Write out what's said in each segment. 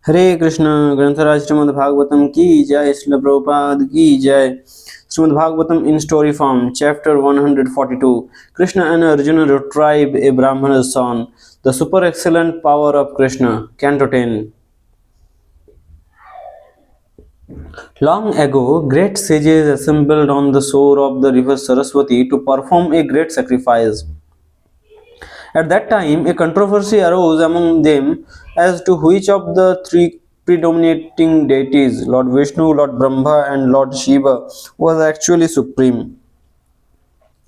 हरे कृष्ण। ग्रंथराज श्रीमद्-भागवतम की जय। श्रील प्रभुपाद की जय। Śrīmad-Bhāgavatam in story form, chapter 142. Krishna and Arjuna retrieve a brāhmaṇa's son. The super excellent power of Krishna. Canto 10. Long ago, great sages assembled on the shore of the river Saraswati to perform a great sacrifice. At that time, a controversy arose among them as to which of the three predominating deities, Lord Vishnu, Lord Brahma, and Lord Shiva, was actually supreme.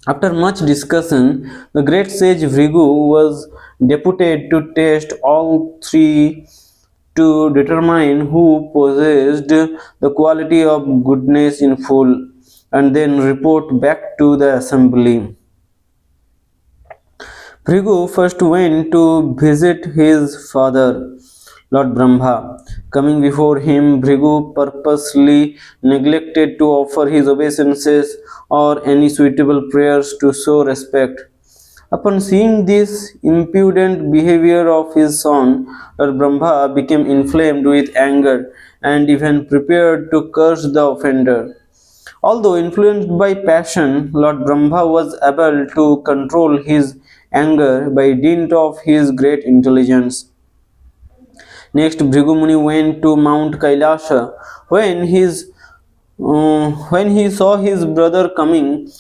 After much discussion, the great sage Vrigu was deputed to test all three to determine who possessed the quality of goodness in full, and then report back to the assembly. Phrigu first went to visit his father, Lord Brahma. Coming before him, Phrigu purposely neglected to offer his obeisances or any suitable prayers to show respect. Upon seeing this impudent behavior of his son, Lord Brahma became inflamed with anger and even prepared to curse the offender. Although influenced by passion, Lord Brahma was able to control his anger by dint of his great intelligence. Next, Bhrigu Muni went to Mount Kailasa. When he saw his brother coming,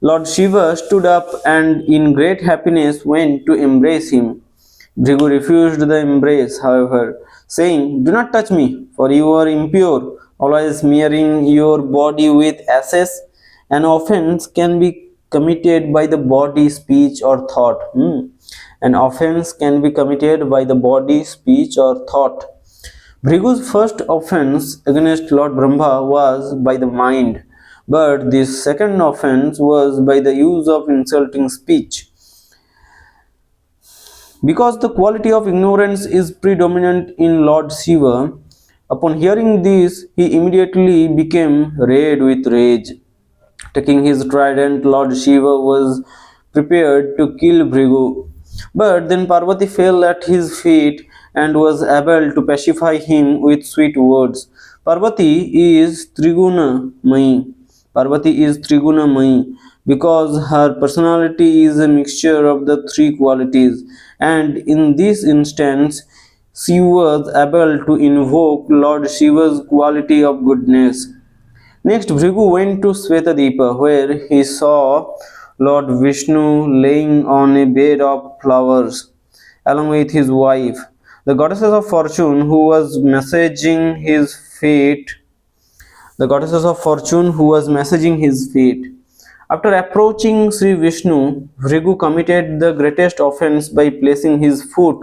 Lord Shiva stood up and in great happiness went to embrace him. Bhrigu refused the embrace, however, saying, "Do not touch me, for you are impure, always smearing your body with ashes. An offense can be committed by the body, speech, or thought." An offense can be committed by the body, speech, or thought. Bhrigu's first offense against Lord Brahma was by the mind, but this second offense was by the use of insulting speech. Because the quality of ignorance is predominant in Lord Shiva, upon hearing this, he immediately became red with rage. Taking his trident, Lord Shiva was prepared to kill Bhrigu. But then Parvati fell at his feet and was able to pacify him with sweet words. Parvati is Triguna Mai. Parvati is Triguna Mai because her personality is a mixture of the three qualities, and in this instance, she was able to invoke Lord Shiva's quality of goodness. Next, Bhrigu went to Svetadipa, where he saw Lord Vishnu laying on a bed of flowers, along with his wife, the goddesses of fortune, who was massaging his feet. After approaching Sri Vishnu, Bhrigu committed the greatest offense by placing his foot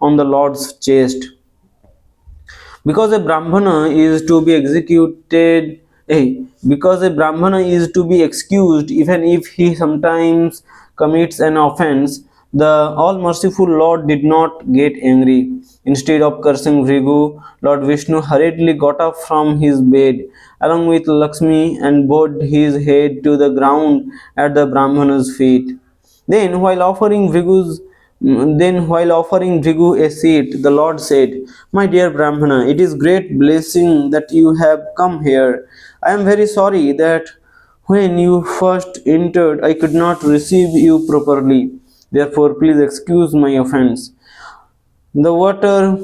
on the Lord's chest. Because a brahmana is to be executed because a brahmana is to be excused even if he sometimes commits an offense, the all merciful Lord did not get angry. Instead of cursing Bhrigu, Lord Vishnu hurriedly got up from his bed along with Lakshmi and bowed his head to the ground at the brahmana's feet. then while offering Bhrigu's while offering Bhrigu a seat, the Lord said, "My dear Brahmana, it is great blessing that you have come here. I am very sorry that when you first entered, I could not receive you properly. Therefore, please excuse my offense. The water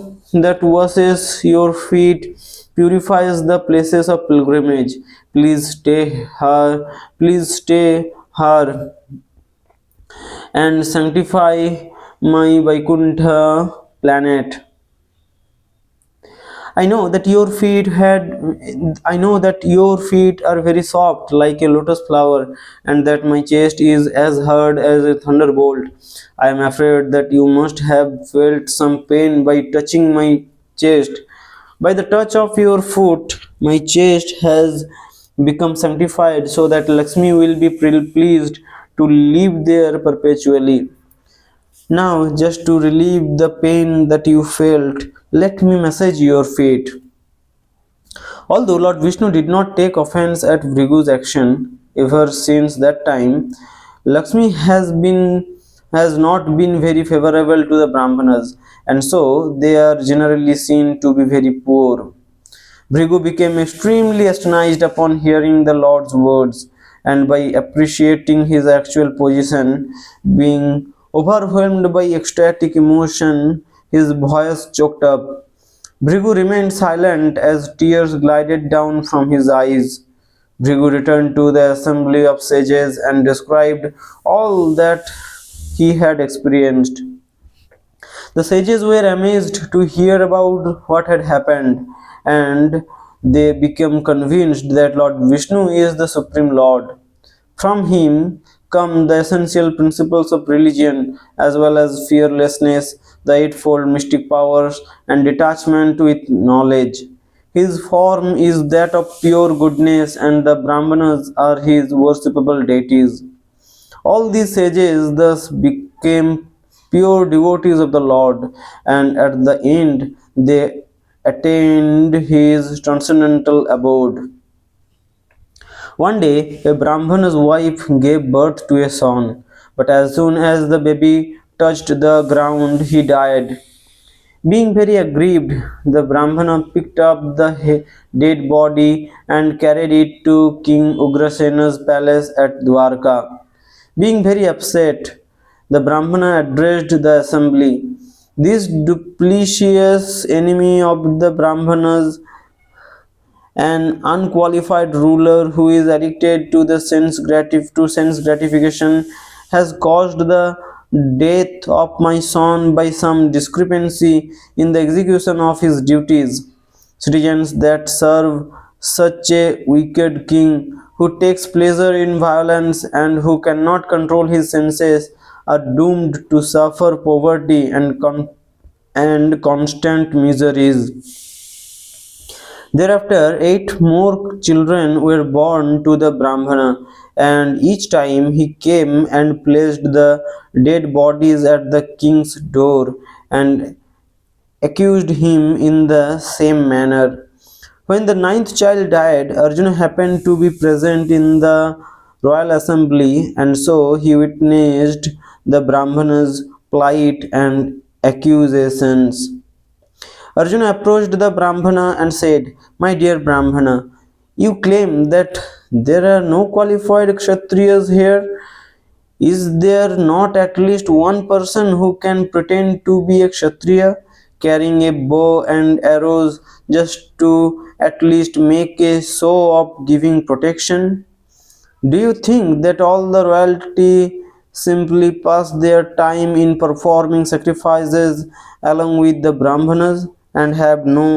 that washes your feet purifies the places of pilgrimage. Please stay her and sanctify my Vaikuntha planet. I know that your feet are very soft like a lotus flower, and that my chest is as hard as a thunderbolt. I am afraid that you must have felt some pain by touching my chest. By the touch of your foot, my chest has become sanctified, so that Lakshmi will be pleased to live there perpetually. Now, just to relieve the pain that you felt, let me massage your feet." Although Lord Vishnu did not take offense at Bhrigu's action, ever since that time, Lakshmi has been has not been very favorable to the Brahmanas, and so they are generally seen to be very poor. Bhrigu became extremely astonished upon hearing the Lord's words, and by appreciating his actual position, being overwhelmed by ecstatic emotion, his voice choked up. Bhrigu remained silent as tears glided down from his eyes. Bhrigu returned to the assembly of sages and described all that he had experienced. The sages were amazed to hear about what had happened, and they became convinced that Lord Vishnu is the Supreme Lord. From him come the essential principles of religion as well as fearlessness, the eightfold mystic powers, and detachment with knowledge. His form is that of pure goodness, and the Brahmanas are his worshipable deities. All these sages thus became pure devotees of the Lord, and at the end they attained his transcendental abode. One day, a Brahmana's wife gave birth to a son, but as soon as the baby touched the ground, he died. Being very aggrieved, the Brahmana picked up the dead body and carried it to King Ugrasena's palace at Dwarka. Being very upset, the Brahmana addressed the assembly. This duplicitous enemy of the Brahmanas, an unqualified ruler who is addicted to the sense gratification, has caused the death of my son by some discrepancy in the execution of his duties. Citizens that serve such a wicked king who takes pleasure in violence and who cannot control his senses are doomed to suffer poverty and constant miseries. Thereafter, 8 more children were born to the Brahmana, and each time he came and placed the dead bodies at the king's door and accused him in the same manner. When the ninth child died, Arjuna happened to be present in the royal assembly, and so he witnessed the Brahmana's plight and accusations. Arjuna approached the Brahmana and said, "My dear Brahmana, you claim that there are no qualified Kshatriyas here. Is there not at least one person who can pretend to be a Kshatriya, carrying a bow and arrows just to at least make a show of giving protection? Do you think that all the royalty simply pass their time in performing sacrifices along with the Brahmanas and have no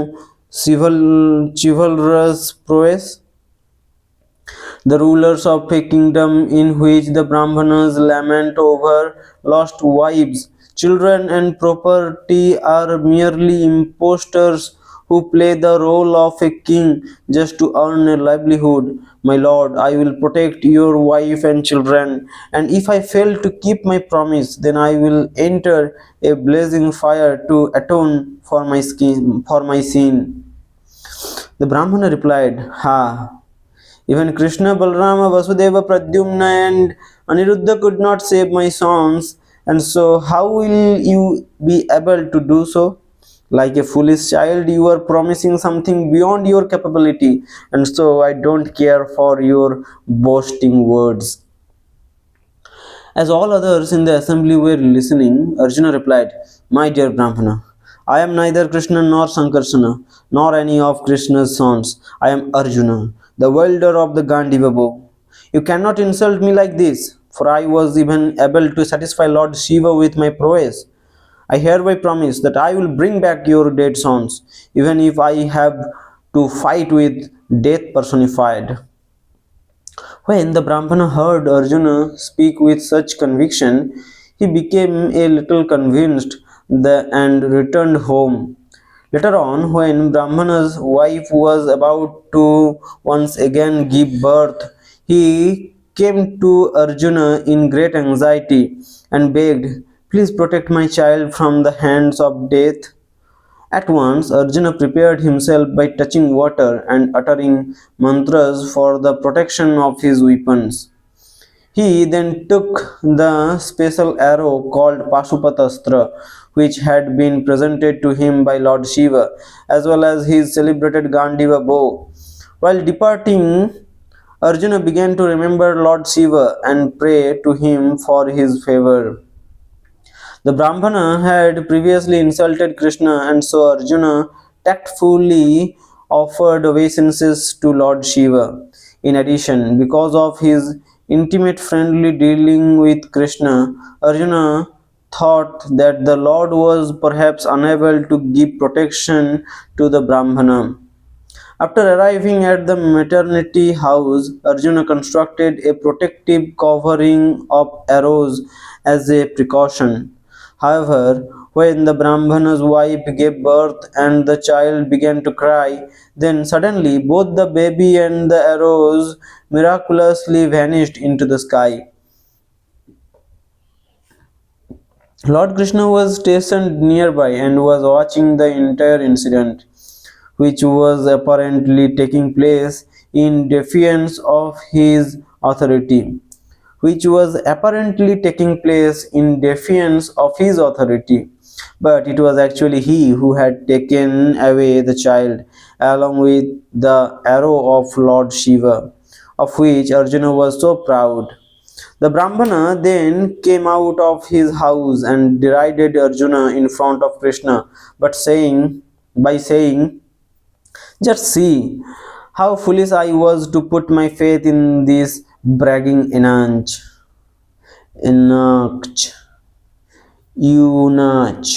chivalrous prowess? The rulers of a kingdom in which the Brahmanas lament over lost wives, children, and property are merely impostors who play the role of a king just to earn a livelihood. My lord, I will protect your wife and children, and if I fail to keep my promise, then I will enter a blazing fire to atone for my sin. The Brahmana replied, "Ha! Even Krishna, Balarama, Vasudeva, Pradyumna, and Aniruddha could not save my sons, and so how will you be able to do so? Like a foolish child, you are promising something beyond your capability, and so I don't care for your boasting words." As all others in the assembly were listening, Arjuna replied, "My dear Brahmana, I am neither Krishna nor Sankarsana, nor any of Krishna's sons. I am Arjuna, the wielder of the Gandiva bow. You cannot insult me like this, for I was even able to satisfy Lord Shiva with my prowess. I hereby promise that I will bring back your dead sons, even if I have to fight with death personified." When the Brahmana heard Arjuna speak with such conviction, he became a little convinced and returned home. Later on, when Brahmana's wife was about to once again give birth, he came to Arjuna in great anxiety and begged, "Please protect my child from the hands of death." At once, Arjuna prepared himself by touching water and uttering mantras for the protection of his weapons. He then took the special arrow called Pashupatastra, which had been presented to him by Lord Shiva, as well as his celebrated Gandiva bow. While departing, Arjuna began to remember Lord Shiva and pray to him for his favor. The Brahmana had previously insulted Krishna, and so Arjuna tactfully offered obeisances to Lord Shiva. In addition, because of his intimate friendly dealing with Krishna, Arjuna thought that the Lord was perhaps unable to give protection to the Brahmana. After arriving at the maternity house, Arjuna constructed a protective covering of arrows as a precaution. However, when the Brahmana's wife gave birth and the child began to cry, then suddenly both the baby and the arrows miraculously vanished into the sky. Lord Krishna was stationed nearby and was watching the entire incident, which was apparently taking place in defiance of his authority. But it was actually he who had taken away the child along with the arrow of Lord Shiva, of which Arjuna was so proud. The Brahmana then came out of his house and derided Arjuna in front of Krishna, by saying, "Just see how foolish I was to put my faith in this bragging eunuch, eunuch,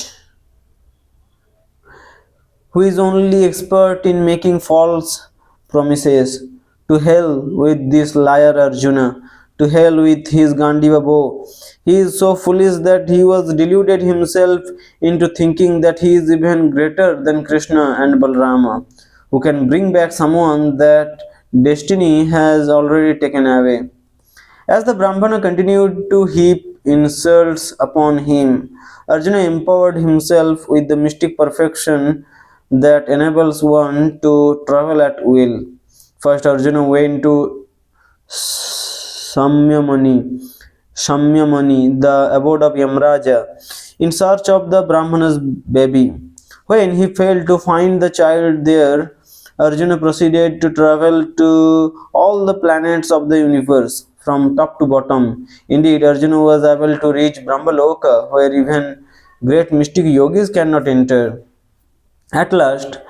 who is only expert in making false promises. To hell with this liar Arjuna, to hell with his Gandiva bow. He is so foolish that he was deluded himself into thinking that he is even greater than Krishna and Balrama, who can bring back someone that destiny has already taken away." As the Brahmana continued to heap insults upon him, Arjuna empowered himself with the mystic perfection that enables one to travel at will. First, Arjuna went to Shamyamani, the abode of Yamraja, in search of the Brahmana's baby. When he failed to find the child there, Arjuna proceeded to travel to all the planets of the universe, from top to bottom. Indeed, Arjuna was able to reach Brahmaloka, where even great mystic yogis cannot enter. At last,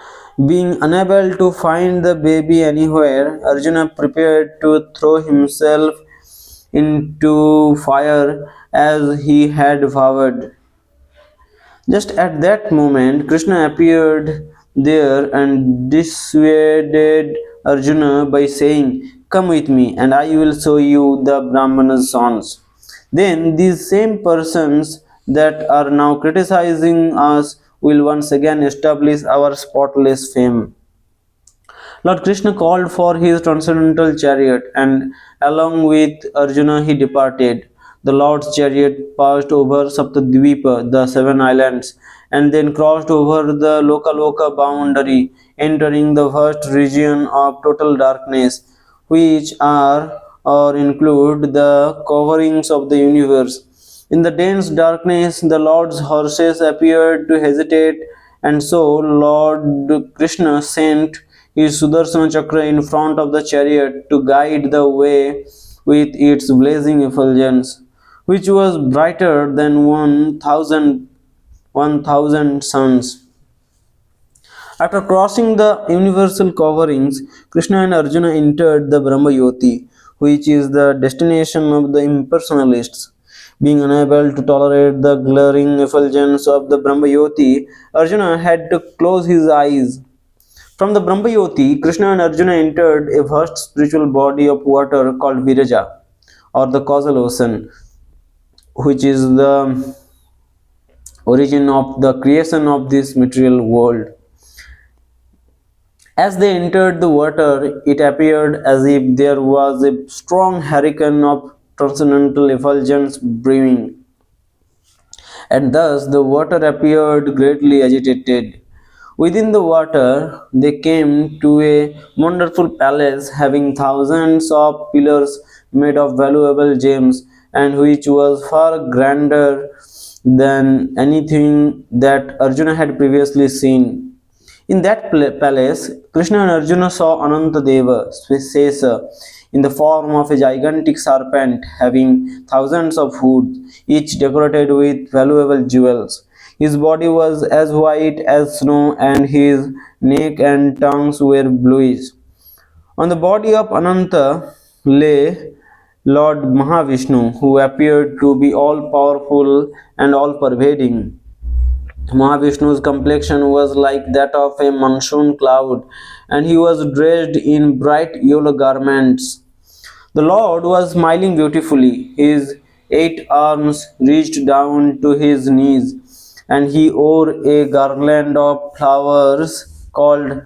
being unable to find the baby anywhere, Arjuna prepared to throw himself into fire as he had vowed. Just at that moment, Krishna appeared there and dissuaded Arjuna by saying, "Come with me, and I will show you the Brahmana's sons." Then these same persons that are now criticizing us will once again establish our spotless fame. Lord Krishna called for his transcendental chariot, and along with Arjuna he departed. The Lord's chariot passed over Saptadvipa, the seven islands, and then crossed over the Loka boundary, entering the vast region of total darkness, which are or include the coverings of the universe. In the dense darkness, the Lord's horses appeared to hesitate, and so Lord Krishna sent his Sudarsana Chakra in front of the chariot to guide the way with its blazing effulgence, which was brighter than 1,000 suns. After crossing the universal coverings, Krishna and Arjuna entered the Brahmayoti, which is the destination of the impersonalists. Being unable to tolerate the glaring effulgence of the Brahmayoti, Arjuna had to close his eyes. From the Brahmayoti, Krishna and Arjuna entered a vast spiritual body of water called Viraja, or the causal ocean, which is the origin of the creation of this material world. As they entered the water, it appeared as if there was a strong hurricane of transcendental effulgence brewing, and thus the water appeared greatly agitated. Within the water, they came to a wonderful palace having thousands of pillars made of valuable gems, and which was far grander than anything that Arjuna had previously seen. In that palace, Krishna and Arjuna saw Anantadeva, Sesa, in the form of a gigantic serpent having thousands of hoods, each decorated with valuable jewels. His body was as white as snow, and his neck and tongues were bluish. On the body of Ananta lay Lord Mahavishnu, who appeared to be all powerful and all pervading. Mahavishnu's complexion was like that of a monsoon cloud, and he was dressed in bright yellow garments. The Lord was smiling beautifully. His 8 arms reached down to his knees, and he wore a garland of flowers called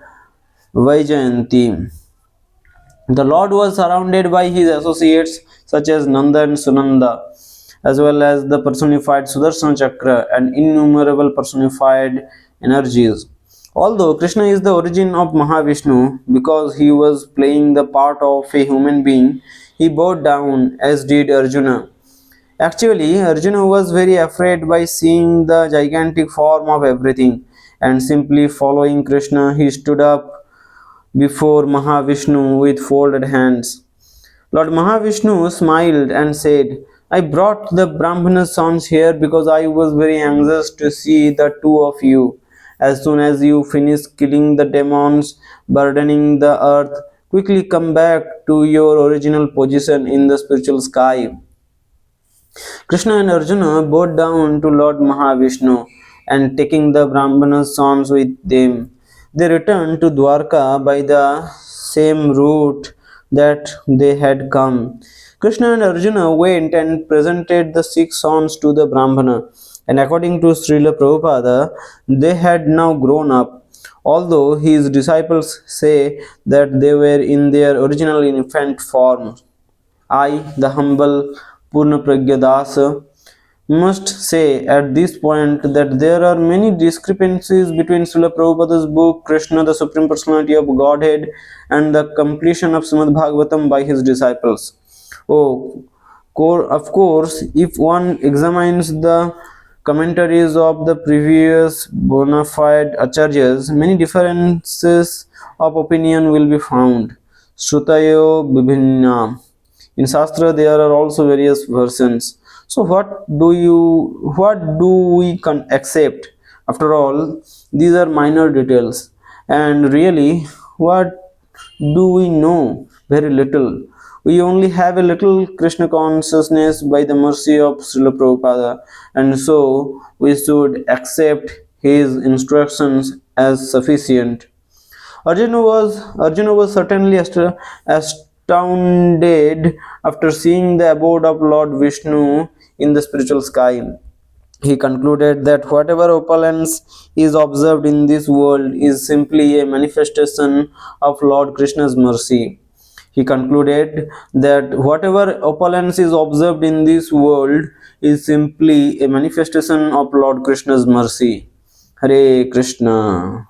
Vaijayanti. The Lord was surrounded by his associates such as Nanda and Sunanda, as well as the personified Sudarsana Chakra and innumerable personified energies. Although Krishna is the origin of Mahavishnu, because he was playing the part of a human being, he bowed down, as did Arjuna. Actually, Arjuna was very afraid by seeing the gigantic form of everything, and simply following Krishna, he stood up before Mahavishnu with folded hands. Lord Mahavishnu smiled and said, I brought the brāhmaṇa's sons here because I was very anxious to see the two of you. As soon as you finish killing the demons burdening the earth, quickly come back to your original position in the spiritual sky. Krishna and Arjuna bowed down to Lord Mahavishnu, and taking the brāhmaṇa's sons with them, they returned to Dwarka by the same route that they had come. Krishna and Arjuna went and presented the 6 sons to the Brahmana, and according to Srila Prabhupada, they had now grown up, although his disciples say that they were in their original infant form. I, the humble Purnapragna Das, must say at this point that there are many discrepancies between Srila Prabhupada's book Kṛṣṇa, the Supreme Personality of Godhead, and the completion of Śrīmad-Bhāgavatam by his disciples. Of course, if one examines the commentaries of the previous bona fide acharyas, many differences of opinion will be found. Shrutayo Bibhinna. In Shastra, there are also various versions. So, what do we accept? After all, these are minor details, and really, what do we know? Very little. We only have a little Krishna consciousness by the mercy of Srila Prabhupada, and so we should accept his instructions as sufficient. Arjuna was certainly astounded after seeing the abode of Lord Vishnu in the spiritual sky. He concluded that whatever opulence is observed in this world is simply a manifestation of Lord Krishna's mercy. He concluded that whatever opulence is observed in this world is simply a manifestation of Lord Krishna's mercy. Hare Krishna.